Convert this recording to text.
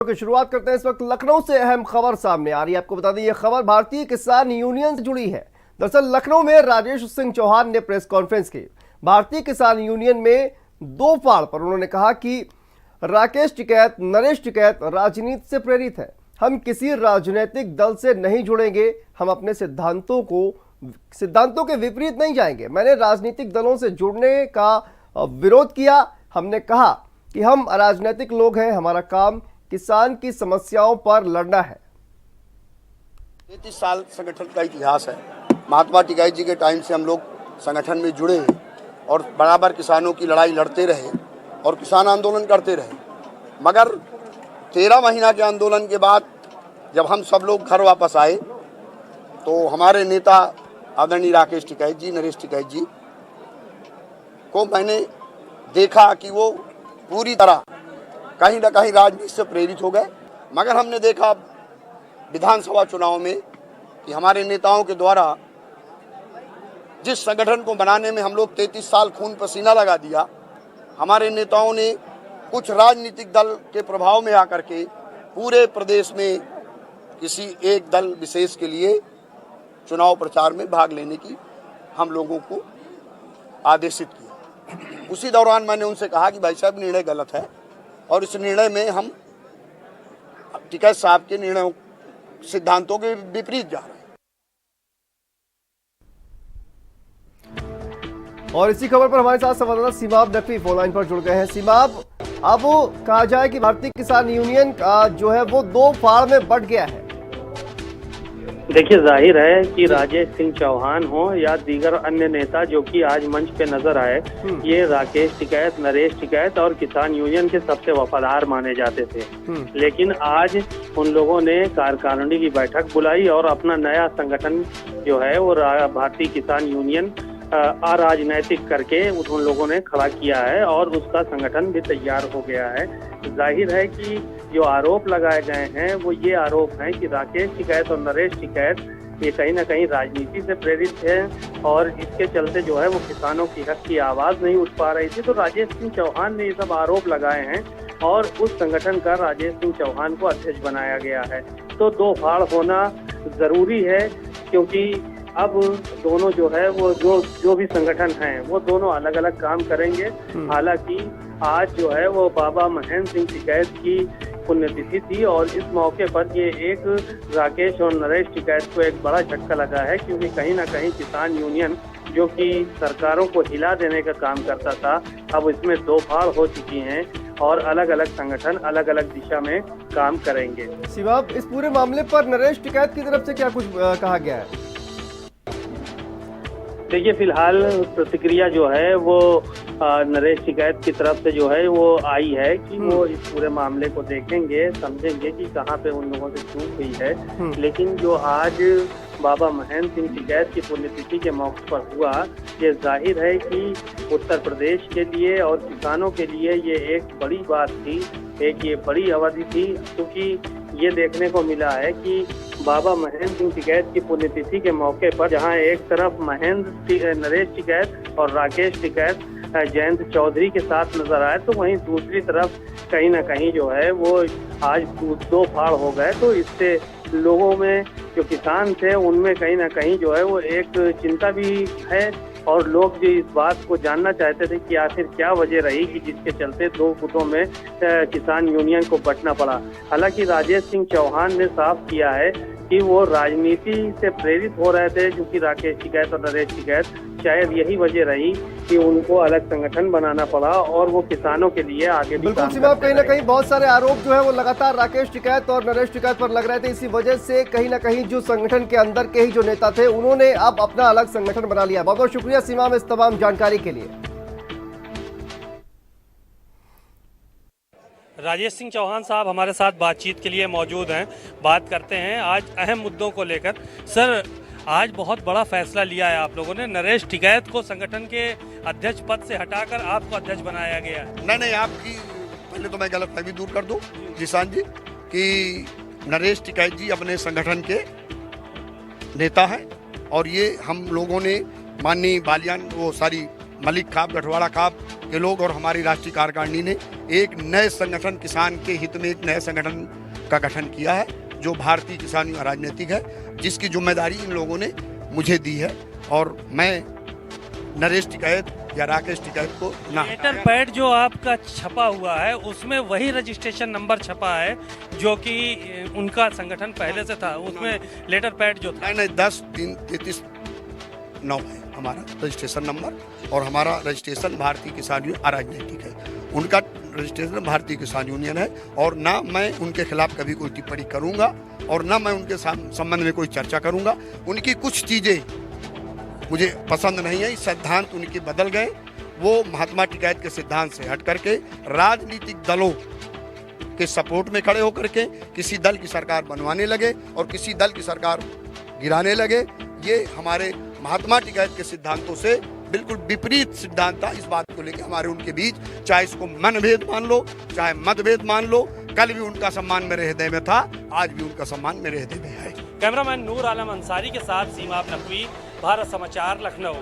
की शुरुआत करते हैं। इस वक्त लखनऊ से अहम खबर सामने आ रही है। आपको बता दें, यह खबर भारतीय किसान यूनियन से जुड़ी है। दरअसल लखनऊ में राजेश सिंह चौहान ने प्रेस कॉन्फ्रेंस की। भारतीय किसान यूनियन में दो फाड़ पर उन्होंने कहा कि राकेश टिकैत, नरेश टिकैत राजनीति से प्रेरित है। हम किसी राजनीतिक दल से नहीं जुड़ेंगे। हम अपने सिद्धांतों के विपरीत नहीं जाएंगे। मैंने राजनीतिक दलों से जुड़ने का विरोध किया। हमने कहा कि हम अराजनीतिक लोग हैं, हमारा काम किसान की समस्याओं पर लड़ना है। 33 साल संगठन का इतिहास है। महात्मा टिकैत जी के टाइम से हम लोग संगठन में जुड़े हैं और बराबर किसानों की लड़ाई लड़ते रहे और किसान आंदोलन करते रहे। मगर 13 महीना के आंदोलन के बाद जब हम सब लोग घर वापस आए तो हमारे नेता आदरणीय राकेश टिकैत जी, नरेश टिकैत जी को मैंने देखा कि वो पूरी तरह कहीं न कहीं राजनीति से प्रेरित हो गए। मगर हमने देखा विधानसभा चुनाव में कि हमारे नेताओं के द्वारा जिस संगठन को बनाने में हम लोग 33 साल खून पसीना लगा दिया, हमारे नेताओं ने कुछ राजनीतिक दल के प्रभाव में आकर के पूरे प्रदेश में किसी एक दल विशेष के लिए चुनाव प्रचार में भाग लेने की हम लोगों को आदेशित किया। उसी दौरान मैंने उनसे कहा कि भाई साहब, निर्णय गलत है और इस निर्णय में हम टिकैत साहब के निर्णयों, सिद्धांतों के विपरीत जा रहे हैं। और इसी खबर पर हमारे साथ संवाददाता सीमाब नकवी फोन लाइन पर जुड़ गए हैं। सीमाब, अब कहा जाए कि भारतीय किसान यूनियन का जो है वो दो फाड़ में बंट गया है। देखिए, जाहिर है कि राजेश सिंह चौहान हो या दीगर अन्य नेता जो कि आज मंच पे नजर आए, ये राकेश टिकैत, नरेश टिकैत और किसान यूनियन के सबसे वफादार माने जाते थे। लेकिन आज उन लोगों ने कार्यकारिणी की बैठक बुलाई और अपना नया संगठन जो है वो भारतीय किसान यूनियन अराजनैतिक करके उन लोगों ने खड़ा किया है और उसका संगठन भी तैयार हो गया है। जाहिर है कि जो आरोप लगाए गए हैं वो ये आरोप हैं कि राकेश टिकैत और नरेश टिकैत ये कहीं ना कहीं राजनीति से प्रेरित है और इसके चलते जो है वो किसानों की हक की आवाज नहीं उठ पा रही थी। तो राजेश सिंह चौहान ने ये सब आरोप लगाए हैं और उस संगठन का राजेश सिंह चौहान को अध्यक्ष बनाया गया है। तो दो फाड़ होना जरूरी है, क्योंकि अब दोनों जो है वो जो भी संगठन हैं वो दोनों अलग अलग काम करेंगे। हालांकि आज जो है वो बाबा महेंद्र सिंह टिकैत की पुण्यतिथि थी और इस मौके पर ये एक राकेश और नरेश टिकैत को एक बड़ा झटका लगा है, क्योंकि कहीं ना कहीं किसान यूनियन जो कि सरकारों को हिला देने का काम करता था, अब इसमें दो फाड़ हो चुकी हैं और अलग अलग संगठन अलग अलग दिशा में काम करेंगे। सीमाब, इस पूरे मामले पर नरेश टिकैत की तरफ से क्या कुछ कहा गया है? देखिए, फिलहाल प्रतिक्रिया जो है वो नरेश टिकैत की तरफ से जो है वो आई है कि वो इस पूरे मामले को देखेंगे, समझेंगे कि कहाँ पे उन लोगों से चूक हुई है। लेकिन जो आज बाबा महेंद्र सिंह टिकैत की पुण्यतिथि के मौके पर हुआ, ये जाहिर है कि उत्तर प्रदेश के लिए और किसानों के लिए ये एक बड़ी बात थी, एक ये बड़ी अवधि थी, क्योंकि ये देखने को मिला है कि बाबा महेंद्र सिंह टिकैत की पुण्यतिथि के मौके पर जहां एक तरफ नरेश टिकैत और राकेश टिकैत जयंत चौधरी के साथ नजर आए, तो वहीं दूसरी तरफ कहीं ना कहीं जो है वो आज दो फाड़ हो गए। तो इससे लोगों में जो किसान थे उनमें कहीं ना कहीं जो है वो एक चिंता भी है और लोग जो इस बात को जानना चाहते थे कि आखिर क्या वजह रही कि जिसके चलते दो गुटों में किसान यूनियन को बंटना पड़ा। हालांकि राजेश सिंह चौहान ने साफ किया है कि वो राजनीति से प्रेरित हो रहे थे, क्योंकि राकेश टिकैत और नरेश टिकैत शायद यही वजह रही कि उनको अलग संगठन बनाना पड़ा और वो किसानों के लिए आगे भी काम करते रहे। कहीं ना कहीं बहुत सारे आरोप जो है वो लगातार राकेश टिकैत और नरेश टिकैत पर लग रहे थे। इसी वजह से कहीं ना कहीं जो संगठन के अंदर के ही जो नेता थे उन्होंने अब अपना अलग संगठन बना लिया। बहुत बहुत शुक्रिया सीमाम इस तमाम जानकारी के लिए। राजेश सिंह चौहान साहब हमारे साथ बातचीत के लिए मौजूद हैं। बात करते हैं आज अहम मुद्दों को लेकर। सर, आज बहुत बड़ा फैसला लिया है आप लोगों ने, नरेश टिकैत को संगठन के अध्यक्ष पद से हटाकर आपको अध्यक्ष बनाया गया है। नहीं, आपकी पहले तो मैं गलतफहमी दूर कर दूं जिसान जी कि नरेश टिकैत जी अपने संगठन के नेता हैं और ये हम लोगों ने माननीय बालियान, वो सारी मलिक खाब, गठवाड़ा खाब के लोग और हमारी राष्ट्रीय कार्यकारिणी ने एक नए संगठन, किसान के हित में एक नए संगठन का गठन किया है, जो भारतीय किसान यूनियन राजनीतिक है, जिसकी जिम्मेदारी इन लोगों ने मुझे दी है। और मैं नरेश टिकैत या राकेश टिकैत को ना, लेटर पैड जो आपका छपा हुआ है उसमें वही रजिस्ट्रेशन नंबर छपा है जो कि उनका संगठन पहले से था, उसमें लेटर पैड जो था नहीं 10-3-33-9 है हमारा रजिस्ट्रेशन नंबर, और हमारा रजिस्ट्रेशन भारतीय किसान यूनियन अराजनीतिक है। उनका रजिस्ट्रेशन भारतीय किसान यूनियन है, और ना मैं उनके खिलाफ कभी कोई टिप्पणी करूंगा और ना मैं उनके संबंध में कोई चर्चा करूंगा। उनकी कुछ चीज़ें मुझे पसंद नहीं है, सिद्धांत उनके बदल गए। वो महात्मा टिकैत के सिद्धांत से हट करके राजनीतिक दलों के सपोर्ट में खड़े होकर के किसी दल की सरकार बनवाने लगे और किसी दल की सरकार गिराने लगे। ये हमारे महात्मा टिकैत के सिद्धांतों से बिल्कुल विपरीत सिद्धांत था। इस बात को लेकर हमारे उनके बीच, चाहे इसको मनभेद मान लो चाहे मतभेद मान लो, कल भी उनका सम्मान मेरे हृदय में था, आज भी उनका सम्मान मेरे हृदय में है। कैमरामैन नूर आलम अंसारी के साथ सीमा नकवी, भारत समाचार, लखनऊ।